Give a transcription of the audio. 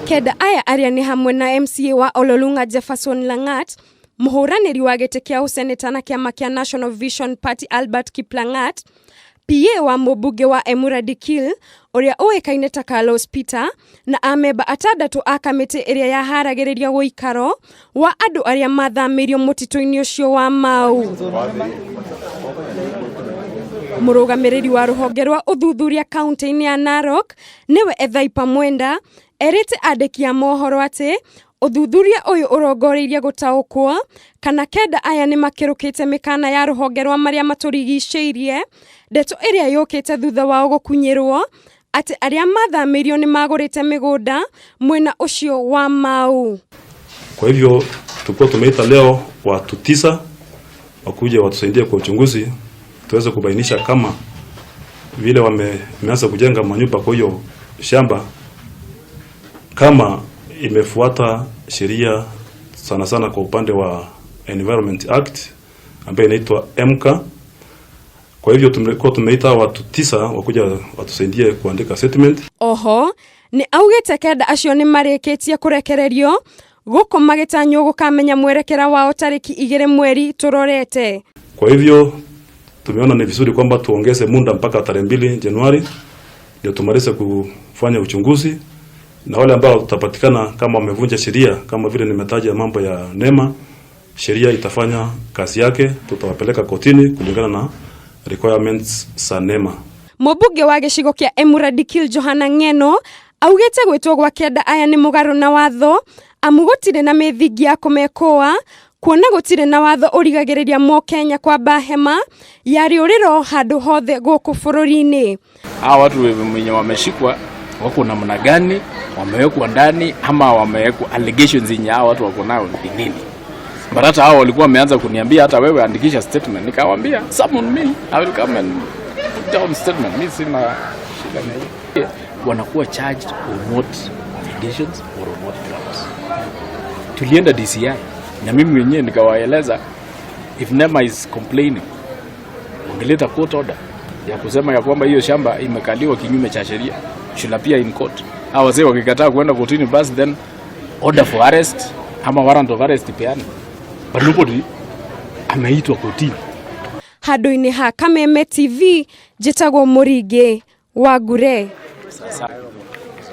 Kenda aya aria ni hamwe na MCA wa Ololunga Jefferson Langat, muhuraniri wa giti kia useneta na kiama kia National Vision Party Albert Kiplangat, PA wa mubunge wa Emuradikil uria uikaine ta Carlos Peter, na ameba atandatu a kamiti iria yaharagiriria guikaro wa andu aria mathamirio mutitu-ini ucio wa Mau. Murugamiriri wa ruhonge rwa uthuthuria kaunti-ini ya Narok niwe Ethaipa Mwenda erite andiki a mohoro ati uthuthuria uyu urongoreirie gutaukwo kana Kenda aya ni makirukite mikana ya ruhonge rwa maria maturigiceirie ndeto iria yukite thutha wao gukunyirwo ati aria mathamirio ni magurite migunda mwena ucio wa Mau. Kwa hivyo tulikuwa tumeita leo watu 9 wakuje watusaidie kwa uchunguzi tuweze kubainisha kama vile wameanza kujenga manyumba kwa hiyo shamba kama imefuata sheria sana sana kwa upande wa Environment Act ambayo inaitwa MK. Kwa hivyo tumeita watu 9 wakuja watusaidie kuandika statement. Oho ni augite Kenda acio ni mareketie kurekererio guko magitanyo gukamenya mwerekera wao tariki 2 mweri turorete. Kwa hivyo tumeona ni vizuri kwamba tuongeze muda mpaka tarehe 2 Januari ndio tumalize kufanya uchunguzi, na wale ambao tutapatikana kama wamevunja sheria kama vile nimetaja mambo ya NEMA, sheria itafanya kazi yake, tutawapeleka kotini kulingana na requirements za NEMA. Mubunge wa gicigo kia Emuradikil Johana Ng'eno augite gwitwo gwa Kenda aya ni mugaru na watho amugotire na mithingi ya kumekoa kuona gutire na watho urigagiriria mo Kenya kwa bahema yari uriro handu hothe guku bururi-ini. Hawa watu wenye wameshikwa wako namna gani, wamewekwa ndani ama wamewekwa allegations zenye hao watu wako nao ni nini? Barata hao walikuwa wameanza kuniambia hata wewe andikisha statement, nikawaambia summon me, I will come and put down statement. Mimi sina shida na hiyo. Wanakuwa charged or not allegations or not crimes. Tulienda DCI na mimi mwenyewe nikawaeleza if NEMA is complaining ungeleta court order ya kusema ya kwamba hiyo shamba imekaliwa kinyume cha sheria, should appear in court. Hao wazee wakikataa kwenda kotini, basi then order for arrest ama warrant of arrest peana. But nobody ameitwa kotini. Handu-ini ha Kameme TV jitagwo Murige wa Gure. Sasa